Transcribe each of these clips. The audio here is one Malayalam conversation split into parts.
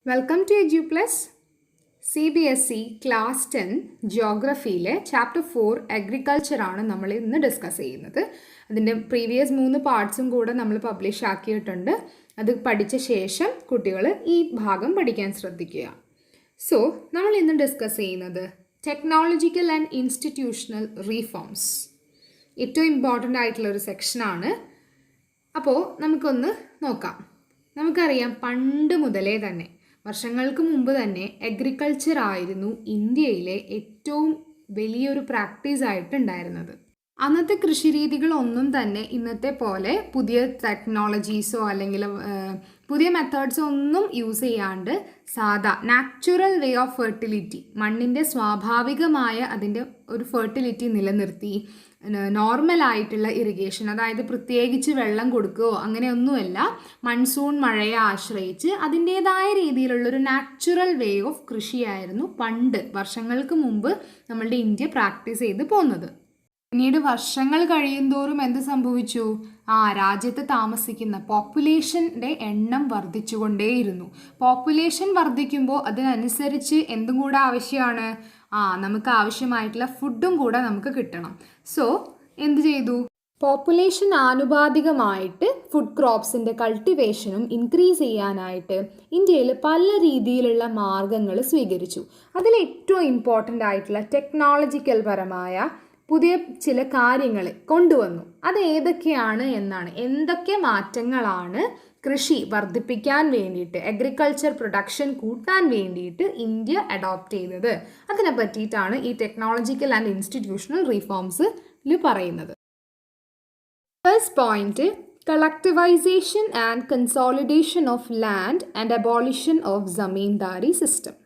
Welcome to EduPlus. CBSE class 10 ജിയോഗ്രഫിയിലെ ചാപ്റ്റർ 4 അഗ്രികൾച്ചർ ആണ് നമ്മൾ ഇന്ന് ഡിസ്കസ് ചെയ്യുന്നത്. അതിൻ്റെ പ്രീവിയസ് 3 പാർട്സും കൂടെ നമ്മൾ പബ്ലിഷ് ആക്കിയിട്ടുണ്ട്. അത് പഠിച്ച ശേഷം കുട്ടികൾ ഈ ഭാഗം പഠിക്കാൻ ശ്രദ്ധിക്കുക. സോ നമ്മൾ ഇന്ന് ഡിസ്കസ് ചെയ്യുന്നത് ടെക്നോളജിക്കൽ ആൻഡ് ഇൻസ്റ്റിറ്റ്യൂഷണൽ റീഫോംസ്. ഏറ്റവും ഇമ്പോർട്ടൻ്റ് ആയിട്ടുള്ളൊരു സെക്ഷനാണ്. അപ്പോൾ നമുക്കൊന്ന് നോക്കാം. നമുക്കറിയാം പണ്ട് മുതലേ തന്നെ വർഷങ്ങൾക്ക് മുമ്പ് തന്നെ അഗ്രികൾച്ചർ ആയിരുന്നു ഇന്ത്യയിലെ ഏറ്റവും വലിയൊരു പ്രാക്ടീസ് ആയിട്ടുണ്ടായിരുന്നത്. അന്നത്തെ കൃഷിരീതികളൊന്നും തന്നെ ഇന്നത്തെ പോലെ പുതിയ ടെക്നോളജീസോ അല്ലെങ്കിൽ പുതിയ മെത്തേഡ്സോ ഒന്നും യൂസ് ചെയ്യാണ്ട് സാധാ നാച്ചുറൽ വേ ഓഫ് ഫെർട്ടിലിറ്റി, മണ്ണിൻ്റെ സ്വാഭാവികമായ അതിൻ്റെ ഒരു ഫെർട്ടിലിറ്റി നിലനിർത്തി നോർമലായിട്ടുള്ള ഇറിഗേഷൻ, അതായത് പ്രത്യേകിച്ച് വെള്ളം കൊടുക്കുകയോ അങ്ങനെയൊന്നുമല്ല, മൺസൂൺ മഴയെ ആശ്രയിച്ച് അതിൻ്റേതായ രീതിയിലുള്ളൊരു നാച്ചുറൽ വേ ഓഫ് കൃഷിയായിരുന്നു പണ്ട് വർഷങ്ങൾക്ക് മുമ്പ് നമ്മളുടെ ഇന്ത്യ പ്രാക്ടീസ് ചെയ്ത് പോകുന്നത്. പിന്നീട് വർഷങ്ങൾ കഴിയുന്തോറും എന്ത് സംഭവിച്ചു? രാജ്യത്ത് താമസിക്കുന്ന പോപ്പുലേഷൻ്റെ എണ്ണം വർദ്ധിച്ചുകൊണ്ടേയിരുന്നു. പോപ്പുലേഷൻ വർദ്ധിക്കുമ്പോൾ അതിനനുസരിച്ച് എന്തും കൂടെ ആവശ്യമാണ്, നമുക്ക് ആവശ്യമായിട്ടുള്ള ഫുഡും കൂടെ നമുക്ക് കിട്ടണം. സോ എന്ത് ചെയ്തു? പോപ്പുലേഷൻ ആനുപാതികമായിട്ട് ഫുഡ് ക്രോപ്സിൻ്റെ കൾട്ടിവേഷനും ഇൻക്രീസ് ചെയ്യാനായിട്ട് ഇന്ത്യയിൽ പല രീതിയിലുള്ള മാർഗങ്ങൾ സ്വീകരിച്ചു. അതിൽ ഏറ്റവും ഇമ്പോർട്ടൻ്റ് ആയിട്ടുള്ള ടെക്നോളജിക്കൽ പരമായ പുതിയ ചില കാര്യങ്ങൾ കൊണ്ടുവന്നു. അത് ഏതൊക്കെയാണ് എന്നാണ്, എന്തൊക്കെ മാറ്റങ്ങളാണ് കൃഷി വർദ്ധിപ്പിക്കാൻ വേണ്ടിയിട്ട്, അഗ്രികൾച്ചർ പ്രൊഡക്ഷൻ കൂട്ടാൻ വേണ്ടിയിട്ട് ഇന്ത്യ അഡോപ്റ്റ് ചെയ്തത്, അതിനെ പറ്റിയിട്ടാണ് ഈ ടെക്നോളജിക്കൽ ആൻഡ് ഇൻസ്റ്റിറ്റ്യൂഷണൽ റീഫോംസിൽ പറയുന്നത്. First point, collectivisation and consolidation of land and abolition of zamindari system.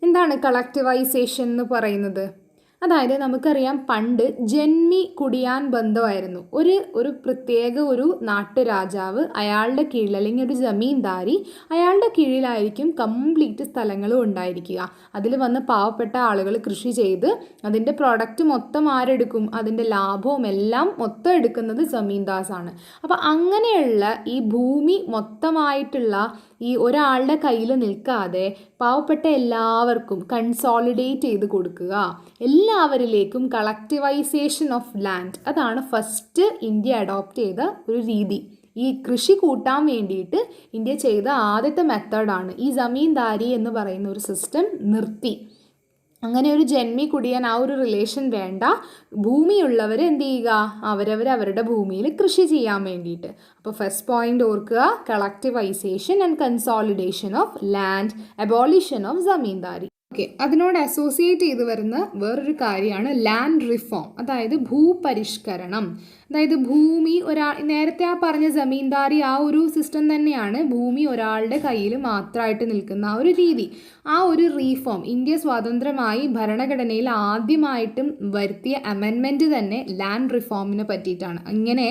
എന്താണ് കളക്ടിവൈസേഷൻ എന്ന് പറയുന്നത്? അതായത് നമുക്കറിയാം പണ്ട് ജന്മി കുടിയാൻ ബന്ധമായിരുന്നു. ഒരു പ്രത്യേക ഒരു നാട്ടുരാജാവ്, അയാളുടെ കീഴിൽ അല്ലെങ്കിൽ ഒരു ജമീന്ദാരി, അയാളുടെ കീഴിലായിരിക്കും കംപ്ലീറ്റ് സ്ഥലങ്ങളും ഉണ്ടായിരിക്കുക. അതിൽ വന്ന് പാവപ്പെട്ട ആളുകൾ കൃഷി ചെയ്ത് അതിൻ്റെ പ്രൊഡക്റ്റ് മൊത്തം ആരെടുക്കും? അതിൻ്റെ ലാഭവും എല്ലാം മൊത്തം എടുക്കുന്നത് ജമീന്ദാസാണ്. അപ്പോൾ അങ്ങനെയുള്ള ഈ ഭൂമി മൊത്തമായിട്ടുള്ള ഈ ഒരാളുടെ കയ്യിൽ നിൽക്കാതെ പാവപ്പെട്ട എല്ലാവർക്കും കൺസോളിഡേറ്റ് ചെയ്ത് കൊടുക്കുക, എല്ലാവരിലേക്കും കളക്ടിവൈസേഷൻ ഓഫ് ലാൻഡ്, അതാണ് ഫസ്റ്റ് ഇന്ത്യ അഡോപ്റ്റ് ചെയ്ത ഒരു രീതി. ഈ കൃഷി കൂട്ടാൻ വേണ്ടിയിട്ട് ഇന്ത്യ ചെയ്ത ആദ്യത്തെ മെത്തേഡാണ്. ഈ ജമീന്ദാരി എന്ന് പറയുന്ന ഒരു സിസ്റ്റം നിർത്തി. അങ്ങനെ ഒരു ജന്മി കുടിയാൻ ആ ഒരു റിലേഷൻ വേണ്ട. ഭൂമിയുള്ളവർ എന്ത് ചെയ്യുക? അവരുടെ ഭൂമിയിൽ കൃഷി ചെയ്യാൻ വേണ്ടിയിട്ട്. അപ്പോൾ ഫസ്റ്റ് പോയിന്റ് ഓർക്കുക, collectivisation and consolidation of land, abolition of zamindari. Okay, അതിനോട് അസോസിയേറ്റ് ചെയ്ത് വരുന്ന വേറൊരു കാര്യമാണ് ലാൻഡ് റിഫോം, അതായത് ഭൂപരിഷ്കരണം. അതായത് ഭൂമി നേരത്തെ പറഞ്ഞ ജമീന്ദാരി ആ ഒരു സിസ്റ്റം തന്നെയാണ്. ഭൂമി ഒരാളുടെ കയ്യിൽ മാത്രമായിട്ട് നിൽക്കുന്ന ആ ഒരു രീതി, ആ ഒരു റീഫോം ഇന്ത്യ സ്വാതന്ത്ര്യമായി ഭരണഘടനയിൽ ആദ്യമായിട്ടും വരുത്തിയ അമെൻമെൻറ്റ് തന്നെ ലാൻഡ് റിഫോമിനെ പറ്റിയിട്ടാണ്. ഇങ്ങനെ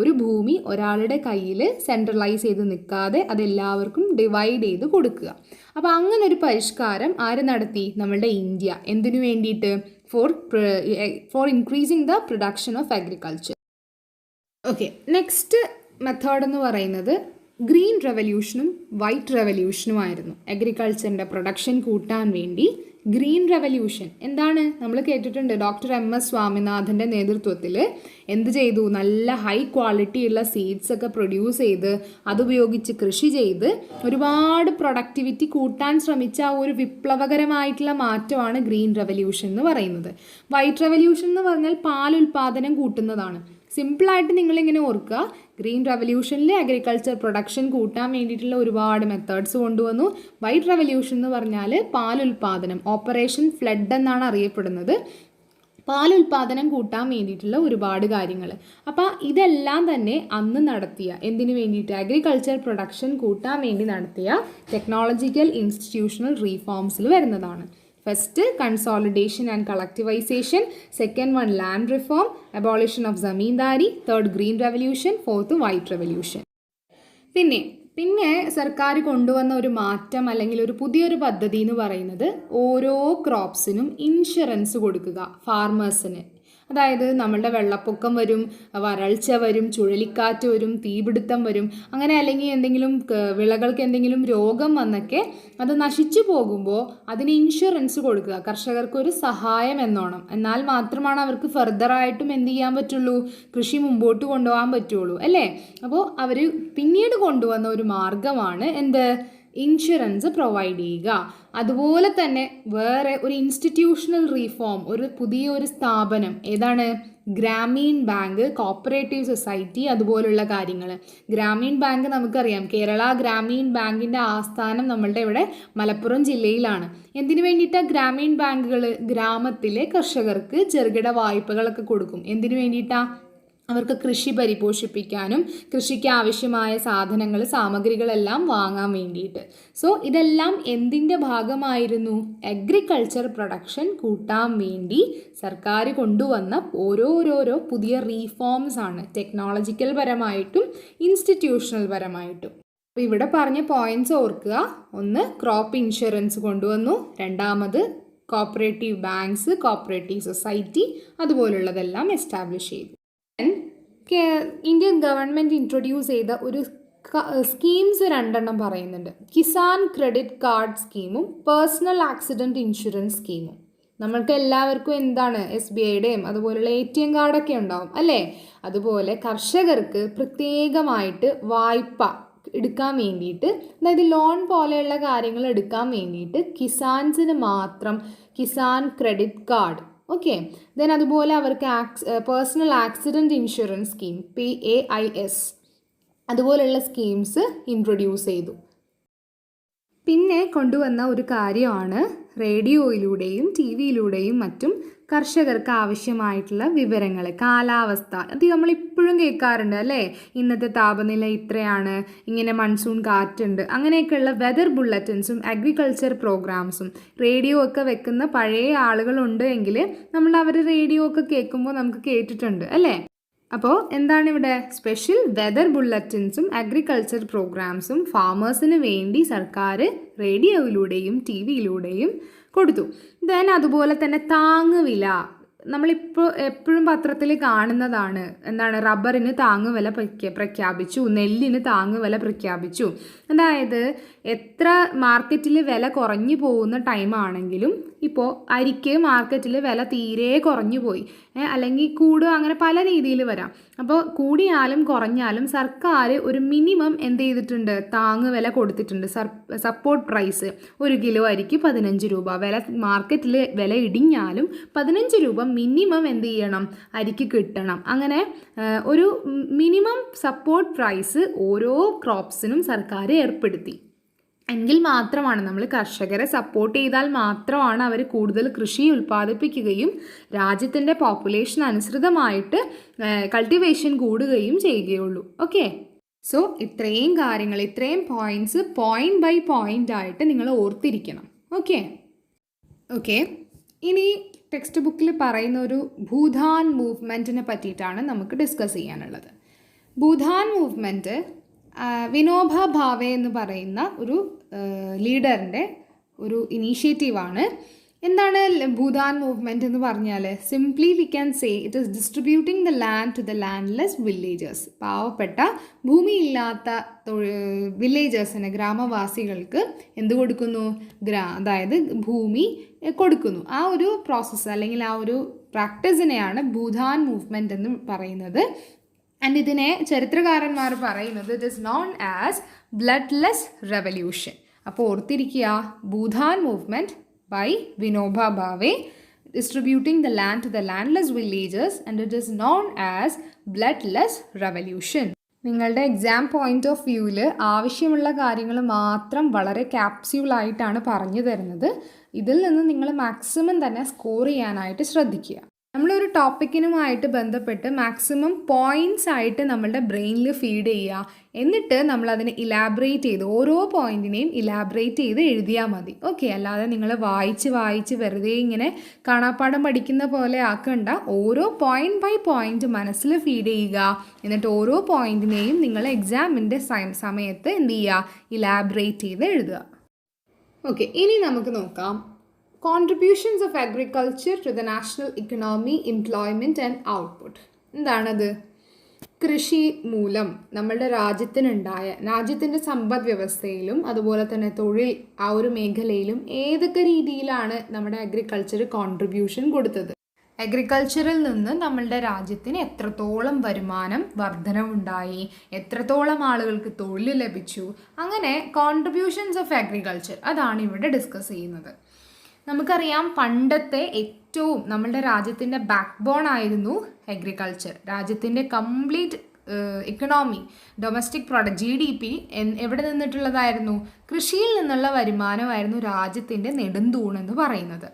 ഒരു ഭൂമി ഒരാളുടെ കയ്യിൽ സെൻട്രലൈസ് ചെയ്ത് നിൽക്കാതെ അതെല്ലാവർക്കും ഡിവൈഡ് ചെയ്ത് കൊടുക്കുക. അപ്പോൾ അങ്ങനെ ഒരു പരിഷ്കാരം ആര് നടത്തി? നമ്മളുടെ ഇന്ത്യ. എന്തിനു വേണ്ടിയിട്ട്? Four increasing the production of agriculture. Okay, next method എന്ന് പറയുന്നത് ഗ്രീൻ റെവല്യൂഷനും വൈറ്റ് റെവല്യൂഷനും ആയിരുന്നു. അഗ്രികൾച്ചറിൻ്റെ പ്രൊഡക്ഷൻ കൂട്ടാൻ വേണ്ടി ഗ്രീൻ റെവല്യൂഷൻ എന്താണ്? നമ്മൾ കേട്ടിട്ടുണ്ട്. ഡോക്ടർ MS സ്വാമിനാഥൻ്റെ നേതൃത്വത്തിൽ എന്ത് ചെയ്തു? നല്ല ഹൈ ക്വാളിറ്റിയുള്ള സീഡ്സ് ഒക്കെ പ്രൊഡ്യൂസ് ചെയ്ത് അതുപയോഗിച്ച് കൃഷി ചെയ്ത് ഒരുപാട് പ്രൊഡക്ടിവിറ്റി കൂട്ടാൻ ശ്രമിച്ച ആ ഒരു വിപ്ലവകരമായിട്ടുള്ള മാറ്റമാണ് ഗ്രീൻ റെവല്യൂഷൻ എന്ന് പറയുന്നത്. വൈറ്റ് റെവല്യൂഷൻ എന്ന് പറഞ്ഞാൽ പാലുൽപാദനം കൂട്ടുന്നതാണ്. സിമ്പിളായിട്ട് നിങ്ങളിങ്ങനെ ഓർക്കുക, ഗ്രീൻ റെവല്യൂഷനിൽ അഗ്രികൾച്ചർ പ്രൊഡക്ഷൻ കൂട്ടാൻ വേണ്ടിയിട്ടുള്ള ഒരുപാട് മെത്തേഡ്സ് കൊണ്ടുവന്നു. വൈറ്റ് റെവല്യൂഷൻ എന്ന് പറഞ്ഞാൽ പാലുൽപാദനം, ഓപ്പറേഷൻ ഫ്ലഡ് എന്നാണ് അറിയപ്പെടുന്നത്. പാലുൽപാദനം കൂട്ടാൻ വേണ്ടിയിട്ടുള്ള ഒരുപാട് കാര്യങ്ങൾ. അപ്പോൾ ഇതെല്ലാം തന്നെ അന്ന് നടത്തിയ, എന്തിനു വേണ്ടിയിട്ട്? അഗ്രികൾച്ചർ പ്രൊഡക്ഷൻ കൂട്ടാൻ വേണ്ടി നടത്തിയ ടെക്നോളജിക്കൽ ഇൻസ്റ്റിറ്റ്യൂഷണൽ റീഫോംസിൽ വരുന്നതാണ്. First consolidation and collectivisation, second one land reform, abolition of zamindari, third green revolution, fourth white revolution. പിന്നെ സർക്കാർ കൊണ്ടുവന്ന ഒരു മാറ്റം അല്ലെങ്കിൽ ഒരു പുതിയൊരു പദ്ധതി എന്ന് പറയുന്നത് ഓരോ ക്രോപ്സിനും ഇൻഷുറൻസ് കൊടുക്കുക ഫാർമേഴ്സിന്. അതായത് നമ്മളുടെ വെള്ളപ്പൊക്കം വരും, വരൾച്ച വരും, ചുഴലിക്കാറ്റ് വരും, തീപിടുത്തം വരും, അങ്ങനെ അല്ലെങ്കിൽ എന്തെങ്കിലും വിളകൾക്ക് എന്തെങ്കിലും രോഗം വന്നൊക്കെ അത് നശിച്ചു പോകുമ്പോൾ അതിന് ഇൻഷുറൻസ് കൊടുക്കുക, കർഷകർക്ക് ഒരു സഹായം എന്നോണം. എന്നാൽ മാത്രമാണ് അവർക്ക് ഫർദറായിട്ടും എന്ത് ചെയ്യാൻ പറ്റുള്ളൂ, കൃഷി മുമ്പോട്ട് കൊണ്ടുപോകാൻ പറ്റുള്ളൂ അല്ലേ. അപ്പോൾ അവർ പിന്നീട് കൊണ്ടുവന്ന ഒരു മാർഗമാണ് എന്ത്, ഇൻഷുറൻസ് പ്രൊവൈഡ് ചെയ്യുക. അതുപോലെ തന്നെ വേറെ ഒരു ഇൻസ്റ്റിറ്റ്യൂഷണൽ റീഫോം, ഒരു പുതിയൊരു സ്ഥാപനം ഏതാണ്, ഗ്രാമീൺ ബാങ്ക്, കോപ്പറേറ്റീവ് സൊസൈറ്റി, അതുപോലുള്ള കാര്യങ്ങൾ. ഗ്രാമീൺ ബാങ്ക് നമുക്കറിയാം, കേരള ഗ്രാമീൺ ബാങ്കിൻ്റെ ആസ്ഥാനം നമ്മളുടെ ഇവിടെ മലപ്പുറം ജില്ലയിലാണ്. എന്തിനു വേണ്ടിയിട്ടാണ് ഗ്രാമീൺ ബാങ്കുകൾ? ഗ്രാമത്തിലെ കർഷകർക്ക് ചെറുകിട വായ്പകളൊക്കെ കൊടുക്കും. എന്തിനു വേണ്ടിയിട്ടാണ്? അവർക്ക് കൃഷി പരിപോഷിപ്പിക്കാനും കൃഷിക്ക് ആവശ്യമായ സാധനങ്ങൾ, സാമഗ്രികളെല്ലാം വാങ്ങാൻ വേണ്ടിയിട്ട്. സോ ഇതെല്ലാം എന്തിൻ്റെ ഭാഗമായിരുന്നു? അഗ്രികൾച്ചർ പ്രൊഡക്ഷൻ കൂട്ടാൻ വേണ്ടി സർക്കാർ കൊണ്ടുവന്ന ഓരോരോരോ പുതിയ റീഫോംസ് ആണ്, ടെക്നോളജിക്കൽ പരമായിട്ടും ഇൻസ്റ്റിറ്റ്യൂഷണൽ പരമായിട്ടും. അപ്പോൾ ഇവിടെ പറഞ്ഞ പോയിന്റ്സ് ഓർക്കുക. ഒന്ന്, ക്രോപ്പ് ഇൻഷുറൻസ് കൊണ്ടുവന്നു. രണ്ടാമത്, കോപ്പറേറ്റീവ് ബാങ്ക്സ്, കോപ്പറേറ്റീവ് സൊസൈറ്റി, അതുപോലുള്ളതെല്ലാം എസ്റ്റാബ്ലിഷ് ചെയ്തു. ഇന്ത്യൻ ഗവൺമെൻറ് ഇൻട്രൊഡ്യൂസ് ചെയ്ത ഒരു സ്കീംസ് 2 പറയുന്നുണ്ട്. കിസാൻ ക്രെഡിറ്റ് കാർഡ് സ്കീമും പേഴ്സണൽ ആക്സിഡൻറ്റ് ഇൻഷുറൻസ് സ്കീമും. നമ്മൾക്ക് എല്ലാവർക്കും എന്താണ്, SBIയുടെയും അതുപോലുള്ള ATM കാർഡൊക്കെ ഉണ്ടാവും അല്ലേ. അതുപോലെ കർഷകർക്ക് പ്രത്യേകമായിട്ട് വായ്പ എടുക്കാൻ വേണ്ടിയിട്ട്, അതായത് ലോൺ പോലെയുള്ള കാര്യങ്ങൾ എടുക്കാൻ വേണ്ടിയിട്ട് കിസാൻസിന് മാത്രം Kisan credit card, okay. Then അതുപോലെ അവർക്ക് personal accident insurance scheme, PAIS, അതുപോലെയുള്ള സ്കീംസ് ഇൻട്രൊഡ്യൂസ് ചെയ്തു. പിന്നെ കൊണ്ടുവന്ന ഒരു കാര്യമാണ് റേഡിയോയിലൂടെയും TV-യിലൂടെയും മറ്റും കർഷകർക്ക് ആവശ്യമായിട്ടുള്ള വിവരങ്ങൾ, കാലാവസ്ഥ. അത് നമ്മളിപ്പോഴും കേൾക്കാറുണ്ട് അല്ലേ. ഇന്നത്തെ താപനില ഇത്രയാണ്, ഇങ്ങനെ മൺസൂൺ കാറ്റുണ്ട്, അങ്ങനെയൊക്കെയുള്ള വെതർ ബുള്ളറ്റിൻസും അഗ്രികൾച്ചർ പ്രോഗ്രാംസും റേഡിയോ ഒക്കെ വെക്കുന്ന പഴയ ആളുകളുണ്ട് എങ്കിൽ നമ്മൾ അവർ റേഡിയോ ഒക്കെ കേൾക്കുമ്പോൾ നമുക്ക് കേട്ടിട്ടുണ്ട് അല്ലേ. അപ്പോൾ എന്താണ് ഇവിടെ സ്പെഷ്യൽ വെതർ ബുള്ളറ്റിൻസും അഗ്രികൾച്ചർ പ്രോഗ്രാംസും ഫാമേഴ്സിന് വേണ്ടി സർക്കാർ റേഡിയോയിലൂടെയും TV-യിലൂടെയും കൊടുത്തു. ദെൻ അതുപോലെ തന്നെ താങ്ങുവില, നമ്മളിപ്പോൾ എപ്പോഴും പത്രത്തിൽ കാണുന്നതാണ്. എന്താണ്, റബ്ബറിന് താങ്ങുവില പ്രഖ്യാപിച്ചു, നെല്ലിന് താങ്ങുവില പ്രഖ്യാപിച്ചു. അതായത് എത്ര മാർക്കറ്റിൽ വില കുറഞ്ഞു പോകുന്ന ടൈമാണെങ്കിലും, ഇപ്പോൾ അരിക്ക് മാർക്കറ്റിൽ വില തീരെ കുറഞ്ഞു പോയി, അല്ലെങ്കിൽ കൂടുക, അങ്ങനെ പല രീതിയിൽ വരാം. അപ്പോൾ കൂടിയാലും കുറഞ്ഞാലും സർക്കാർ ഒരു മിനിമം എന്ത് ചെയ്തിട്ടുണ്ട്, താങ്ങുവില കൊടുത്തിട്ടുണ്ട്. സപ്പോർട്ട് പ്രൈസ് 1 കിലോ അരിക്ക് 15 രൂപ, വില മാർക്കറ്റിൽ വില ഇടിഞ്ഞാലും 15 രൂപ മിനിമം എന്ത് ചെയ്യണം, അരിക്ക് കിട്ടണം. അങ്ങനെ ഒരു മിനിമം സപ്പോർട്ട് പ്രൈസ് ഓരോ ക്രോപ്സിനും സർക്കാർ ഏർപ്പെടുത്തി. എങ്കിൽ മാത്രമാണ്, നമ്മൾ കർഷകരെ സപ്പോർട്ട് ചെയ്താൽ മാത്രമാണ് അവർ കൂടുതൽ കൃഷി ഉൽപ്പാദിപ്പിക്കുകയും രാജ്യത്തിൻ്റെ പോപ്പുലേഷൻ അനുസൃതമായിട്ട് കൾട്ടിവേഷൻ കൂടുകയും ചെയ്യുകയുള്ളൂ. ഓക്കെ. സോ ഇത്രയും കാര്യങ്ങൾ, ഇത്രയും പോയിൻറ്റ്സ് പോയിൻ്റ് ബൈ പോയിൻ്റ് ആയിട്ട് നിങ്ങൾ ഓർത്തിരിക്കണം. ഓക്കെ. ഇനി ടെക്സ്റ്റ് ബുക്കിൽ പറയുന്ന ഒരു ഭൂദാൻ മൂവ്മെൻറ്റിനെ പറ്റിയിട്ടാണ് നമുക്ക് ഡിസ്കസ് ചെയ്യാനുള്ളത്. ഭൂദാൻ മൂവ്മെൻറ്റ് വിനോബ ഭാവെ എന്ന് പറയുന്ന ഒരു ലീഡറിൻ്റെ ഒരു ഇനീഷ്യേറ്റീവാണ്. എന്താണ് ഭൂദാൻ മൂവ്മെൻറ്റ് എന്ന് പറഞ്ഞാൽ? Simply we can say it is distributing the land to the landless villagers. പാവപ്പെട്ട ഭൂമിയില്ലാത്ത വില്ലേജേഴ്സിന്, ഗ്രാമവാസികൾക്ക് എന്ത് കൊടുക്കുന്നു? അതായത് ഭൂമി കൊടുക്കുന്നു. ആ ഒരു പ്രോസസ്സ് അല്ലെങ്കിൽ ആ ഒരു പ്രാക്ടീസിനെയാണ് ഭൂദാൻ മൂവ്മെൻറ്റ് എന്ന് പറയുന്നത്. ആൻഡ് ഇതിനെ ചരിത്രകാരന്മാർ പറയുന്നത് it is known as bloodless revolution. അപ്പോൾ ഓർത്തിരിക്കുക, Bhoodan movement by Vinoba Bhave, distributing the land to the landless villagers, and it is known as bloodless revolution. നിങ്ങളുടെ എക്സാം പോയിന്റ് ഓഫ് വ്യൂവിൽ ആവശ്യമുള്ള കാര്യങ്ങൾ മാത്രം വളരെ ക്യാപ്സ്യൂളായിട്ടാണ് പറഞ്ഞു തരുന്നത്. ഇതിൽ നിന്ന് നിങ്ങൾ മാക്സിമം തന്നെ സ്കോർ ചെയ്യാനായിട്ട് ശ്രദ്ധിക്കുക. നമ്മളൊരു ടോപ്പിക്കിനുമായിട്ട് ബന്ധപ്പെട്ട് മാക്സിമം പോയിൻറ്റ്സ് ആയിട്ട് നമ്മളുടെ ബ്രെയിനിൽ ഫീഡ് ചെയ്യുക. എന്നിട്ട് നമ്മളതിനെ ഇലാബറേറ്റ് ചെയ്ത്, ഓരോ പോയിൻറ്റിനെയും ഇലാബറേറ്റ് ചെയ്ത് എഴുതിയാൽ മതി. ഓക്കെ. അല്ലാതെ നിങ്ങൾ വായിച്ച് വെറുതെ ഇങ്ങനെ കാണാപ്പാഠം പഠിക്കുന്ന പോലെ ആക്കണ്ട. ഓരോ പോയിൻ്റ് ബൈ പോയിൻ്റ് മനസ്സിൽ ഫീഡ് ചെയ്യുക. എന്നിട്ട് ഓരോ പോയിൻറ്റിനെയും നിങ്ങൾ എക്സാമിൻ്റെ സമയത്ത് എന്ത് ചെയ്യുക, ഇലാബറേറ്റ് ചെയ്ത് എഴുതുക. ഓക്കെ. ഇനി നമുക്ക് നോക്കാം contributions of agriculture to the national economy, employment and output. എന്താണത്? കൃഷി മൂലം നമ്മളുടെ രാജ്യത്തിൻ്റെ സമ്പദ് വ്യവസ്ഥയിലും അതുപോലെ തന്നെ തൊഴിൽ ആ ഒരു മേഖലയിലും ഏതൊക്കെ രീതിയിലാണ് നമ്മുടെ അഗ്രികൾച്ചർ കോൺട്രിബ്യൂഷൻ കൊടുത്തത്? അഗ്രികൾച്ചറിൽ നിന്ന് നമ്മളുടെ രാജ്യത്തിന് എത്രത്തോളം വരുമാനം വർധനവുണ്ടായി, എത്രത്തോളം ആളുകൾക്ക് തൊഴിൽ ലഭിച്ചു, അങ്ങനെ കോൺട്രിബ്യൂഷൻസ് ഓഫ് അഗ്രികൾച്ചർ അതാണ് ഇവിടെ ഡിസ്കസ് ചെയ്യുന്നത്. നമുക്കറിയാം പണ്ടത്തെ ഏറ്റവും നമ്മളുടെ രാജ്യത്തിൻ്റെ ബാക്ക് ബോൺ ആയിരുന്നു അഗ്രികൾച്ചർ. രാജ്യത്തിൻ്റെ complete economy, domestic product GDP എവിടെ നിന്നിട്ടുള്ളതായിരുന്നു? കൃഷിയിൽ നിന്നുള്ള വരുമാനമായിരുന്നു രാജ്യത്തിൻ്റെ നെടുന്തൂണെന്ന് പറയുന്നത്.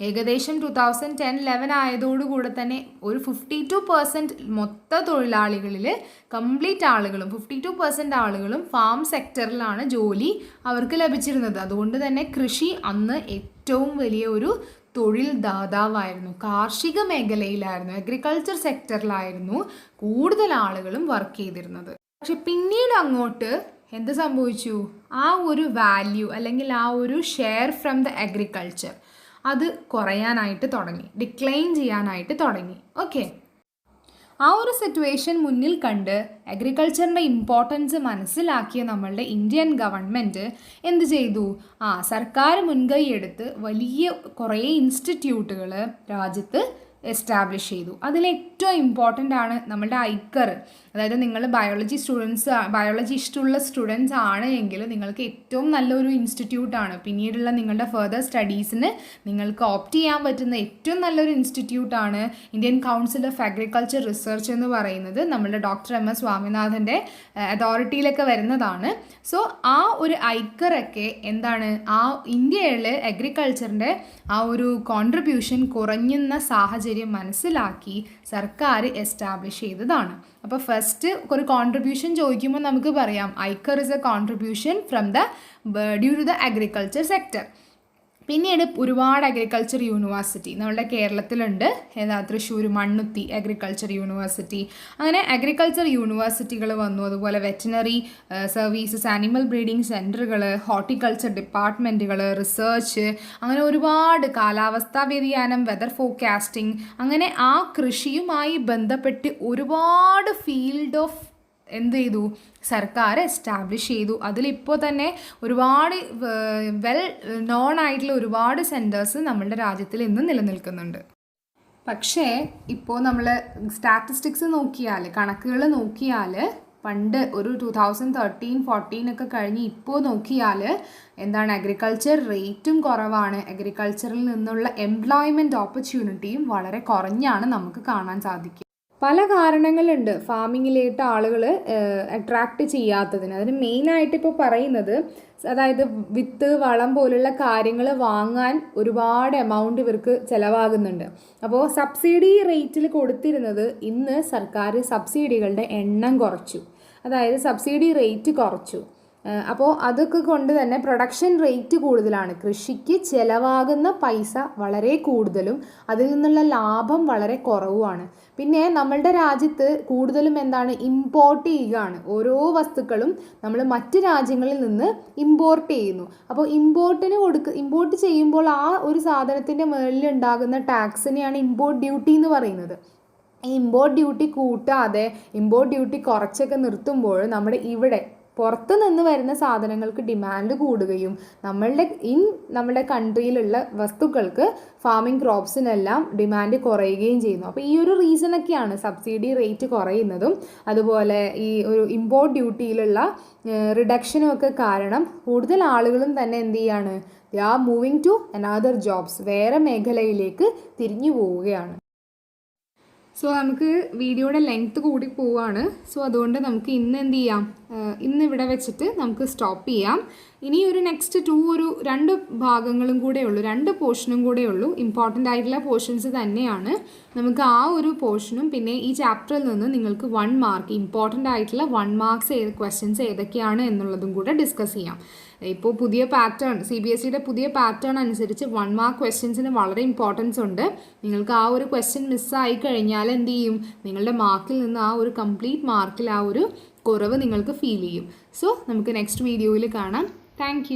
ഏകദേശം 2010-11 ആയതോടുകൂടെ തന്നെ ഒരു 52% മൊത്ത തൊഴിലാളികളിൽ കംപ്ലീറ്റ് ആളുകളും 52% ആളുകളും ഫാം സെക്ടറിലാണ് ജോലി അവർക്ക് ലഭിച്ചിരുന്നത്. അതുകൊണ്ട് തന്നെ കൃഷി അന്ന് ഏറ്റവും വലിയ ഒരു തൊഴിൽ ദാതാവായിരുന്നു. കാർഷിക മേഖലയിലായിരുന്നു, അഗ്രികൾച്ചർ സെക്ടറിലായിരുന്നു കൂടുതൽ ആളുകളും വർക്ക് ചെയ്തിരുന്നത്. പക്ഷെ പിന്നീട് അങ്ങോട്ട് എന്ത് സംഭവിച്ചു? ആ ഒരു വാല്യൂ അല്ലെങ്കിൽ ആ ഒരു ഷെയർ ഫ്രം ദ അഗ്രികൾച്ചർ അത് കുറയാനായിട്ട് തുടങ്ങി, ഡിക്ലൈൻ ചെയ്യാനായിട്ട് തുടങ്ങി. ഓക്കെ, ആ ഒരു സിറ്റുവേഷൻ മുന്നിൽ കണ്ട് അഗ്രികൾച്ചറിൻ്റെ ഇമ്പോർട്ടൻസ് മനസ്സിലാക്കിയ നമ്മളുടെ ഇന്ത്യൻ ഗവൺമെൻറ് എന്ത് ചെയ്തു? സർക്കാർ മുൻകൈ എടുത്ത് വലിയ കുറേ ഇൻസ്റ്റിറ്റ്യൂട്ടുകൾ രാജ്യത്ത് എസ്റ്റാബ്ലിഷ് ചെയ്തു. അതിലേറ്റവും ഇമ്പോർട്ടൻ്റ് ആണ് നമ്മളുടെ ഐക്കർ. അതായത് നിങ്ങൾ ബയോളജി ഇഷ്ടമുള്ള സ്റ്റുഡൻസ് ആണ് എങ്കിൽ നിങ്ങൾക്ക് ഏറ്റവും നല്ലൊരു ഇൻസ്റ്റിറ്റ്യൂട്ടാണ്. പിന്നീടുള്ള നിങ്ങളുടെ ഫർദർ സ്റ്റഡീസിന് നിങ്ങൾക്ക് ഓപ്റ്റ് ചെയ്യാൻ പറ്റുന്ന ഏറ്റവും നല്ലൊരു ഇൻസ്റ്റിറ്റ്യൂട്ടാണ് Indian council of agriculture research എന്ന് പറയുന്നത്. നമ്മളുടെ ഡോക്ടർ MS സ്വാമിനാഥൻ്റെ അതോറിറ്റിയിലൊക്കെ വരുന്നതാണ്. സോ ആ ഒരു ഐക്കറൊക്കെ എന്താണ്, ആ ഇന്ത്യയിൽ അഗ്രികൾച്ചറിൻ്റെ ആ ഒരു കോൺട്രിബ്യൂഷൻ കുറഞ്ഞുന്ന സാഹചര്യം മനസ്സിലാക്കി സർക്കാർ എസ്റ്റാബ്ലിഷ് ചെയ്തതാണ്. അപ്പോൾ ഫസ്റ്റ് ഒരു കോൺട്രിബ്യൂഷൻ ചോദിക്കുമ്പോൾ നമുക്ക് പറയാം ഐക്കർ is a contribution from the due to the agriculture sector. പിന്നീട് ഒരുപാട് അഗ്രികൾച്ചർ യൂണിവേഴ്സിറ്റി നമ്മളുടെ കേരളത്തിലുണ്ട്. തൃശ്ശൂർ മണ്ണുത്തി അഗ്രികൾച്ചർ യൂണിവേഴ്സിറ്റി, അങ്ങനെ അഗ്രികൾച്ചർ യൂണിവേഴ്സിറ്റികൾ വന്നു. അതുപോലെ വെറ്റിനറി സർവീസസ്, ആനിമൽ ബ്രീഡിംഗ് സെൻറ്ററുകൾ, ഹോർട്ടിക്കൾച്ചർ ഡിപ്പാർട്ട്മെൻറ്റുകൾ, റിസർച്ച്, അങ്ങനെ ഒരുപാട് കാലാവസ്ഥാ വ്യതിയാനം, വെതർ ഫോർകാസ്റ്റിംഗ്, അങ്ങനെ ആ കൃഷിയുമായി ബന്ധപ്പെട്ട് ഒരുപാട് ഫീൽഡ് ഓഫ് എന്ത് ചെയ്തു? സർക്കാർ എസ്റ്റാബ്ലിഷ് ചെയ്തു. അതിലിപ്പോൾ തന്നെ ഒരുപാട് വെൽ നോൺ ആയിട്ടുള്ള ഒരുപാട് സെൻറ്റേഴ്സ് നമ്മളുടെ രാജ്യത്തിൽ ഇന്ന് നിലനിൽക്കുന്നുണ്ട്. പക്ഷേ ഇപ്പോൾ നമ്മൾ സ്റ്റാറ്റിസ്റ്റിക്സ് നോക്കിയാൽ, കണക്കുകൾ നോക്കിയാൽ, പണ്ട് ഒരു 2013-14 ഒക്കെ കഴിഞ്ഞ് ഇപ്പോൾ നോക്കിയാൽ എന്താണ്, അഗ്രികൾച്ചർ റേറ്റും കുറവാണ്. അഗ്രികൾച്ചറിൽ നിന്നുള്ള എംപ്ലോയ്മെൻറ്റ് ഓപ്പർച്യൂണിറ്റിയും വളരെ കുറഞ്ഞാണ് നമുക്ക് കാണാൻ സാധിക്കുക. പല കാരണങ്ങളുണ്ട് ഫാമിങ്ങിലേട്ട് ആളുകൾ അട്രാക്റ്റ് ചെയ്യാത്തതിന്. അതിന് മെയിനായിട്ട് ഇപ്പോൾ പറയുന്നത്, അതായത് വിത്ത്, വളം പോലുള്ള കാര്യങ്ങൾ വാങ്ങാൻ ഒരുപാട് എമൗണ്ട് ഇവർക്ക് ചിലവാകുന്നുണ്ട്. അപ്പോൾ സബ്സിഡി റേറ്റിൽ കൊടുത്തിരുന്നത് ഇന്ന് സർക്കാർ സബ്സിഡികളുടെ എണ്ണം കുറച്ചു, അതായത് സബ്സിഡി റേറ്റ് കുറച്ചു. അപ്പോൾ അതൊക്കെ കൊണ്ട് തന്നെ പ്രൊഡക്ഷൻ റേറ്റ് കൂടുതലാണ്. കൃഷിക്ക് ചിലവാകുന്ന പൈസ വളരെ കൂടുതലും അതിൽ നിന്നുള്ള ലാഭം വളരെ കുറവുമാണ്. പിന്നെ നമ്മളുടെ രാജ്യത്ത് കൂടുതലും എന്താണ്, ഇമ്പോർട്ട് ചെയ്യുകയാണ്. ഓരോ വസ്തുക്കളും നമ്മൾ മറ്റ് രാജ്യങ്ങളിൽ നിന്ന് ഇമ്പോർട്ട് ചെയ്യുന്നു. അപ്പോൾ ഇമ്പോർട്ട് ചെയ്യുമ്പോൾ ആ ഒരു സാധനത്തിൻ്റെ മുകളിൽ ഉണ്ടാകുന്ന ടാക്സിനെയാണ് ഇമ്പോർട്ട് ഡ്യൂട്ടി എന്ന് പറയുന്നത്. ഈ ഇമ്പോർട്ട് ഡ്യൂട്ടി കൂട്ടാതെ ഇമ്പോർട്ട് ഡ്യൂട്ടി കുറച്ചൊക്കെ നിർത്തുമ്പോൾ നമ്മുടെ പുറത്ത് നിന്ന് വരുന്ന സാധനങ്ങൾക്ക് ഡിമാൻഡ് കൂടുകയും നമ്മുടെ കൺട്രിയിലുള്ള വസ്തുക്കൾക്ക്, ഫാമിംഗ് ക്രോപ്സിനെല്ലാം ഡിമാൻഡ് കുറയുകയും ചെയ്യുന്നു. അപ്പോൾ ഈ ഒരു റീസണൊക്കെയാണ് സബ്സിഡി റേറ്റ് കുറയുന്നതും അതുപോലെ ഈ ഒരു ഇമ്പോർട്ട് ഡ്യൂട്ടിയിലുള്ള റിഡക്ഷനും ഒക്കെ കാരണം കൂടുതൽ ആളുകളും തന്നെ എന്ത് ചെയ്യാണ്, they are moving to another jobs, വേറെ മേഖലയിലേക്ക് തിരിഞ്ഞു പോവുകയാണ്. സോ നമുക്ക് വീഡിയോയുടെ ലെങ്ത്ത് കൂടി പോവുകയാണ്. സോ അതുകൊണ്ട് നമുക്ക് ഇന്ന് എന്ത് ചെയ്യാം, ഇന്ന് ഇവിടെ വെച്ചിട്ട് നമുക്ക് സ്റ്റോപ്പ് ചെയ്യാം. ഇനി ഒരു നെക്സ്റ്റ് രണ്ട് ഭാഗങ്ങളും കൂടെ ഉള്ളൂ, 2 പോർഷനും കൂടെ ഉള്ളൂ. ഇമ്പോർട്ടൻ്റ് ആയിട്ടുള്ള പോർഷൻസ് തന്നെയാണ്. നമുക്ക് ആ ഒരു പോർഷനും പിന്നെ ഈ ചാപ്റ്ററിൽ നിന്ന് നിങ്ങൾക്ക് 1 മാർക്ക്, ഇമ്പോർട്ടൻ്റ് ആയിട്ടുള്ള 1 മാർക്സ് ക്വസ്റ്റ്യൻസ് ഏതൊക്കെയാണ് എന്നുള്ളതും കൂടെ ഡിസ്കസ് ചെയ്യാം. ഇപ്പോൾ പുതിയ പാറ്റേൺ, CBSEയുടെ പുതിയ പാറ്റേൺ അനുസരിച്ച് 1 മാർക്ക് ക്വസ്റ്റ്യൻസിന് വളരെ ഇമ്പോർട്ടൻസ് ഉണ്ട്. നിങ്ങൾക്ക് ആ ഒരു ക്വസ്റ്റ്യൻ മിസ്സായി കഴിഞ്ഞാൽ എന്ത് ചെയ്യും, നിങ്ങളുടെ മാർക്കിൽ നിന്ന് ആ ഒരു കംപ്ലീറ്റ് മാർക്കിൽ ആ ഒരു കുറവ് നിങ്ങൾക്ക് ഫീൽ ചെയ്യും. സോ നമുക്ക് നെക്സ്റ്റ് വീഡിയോയിൽ കാണാം. താങ്ക്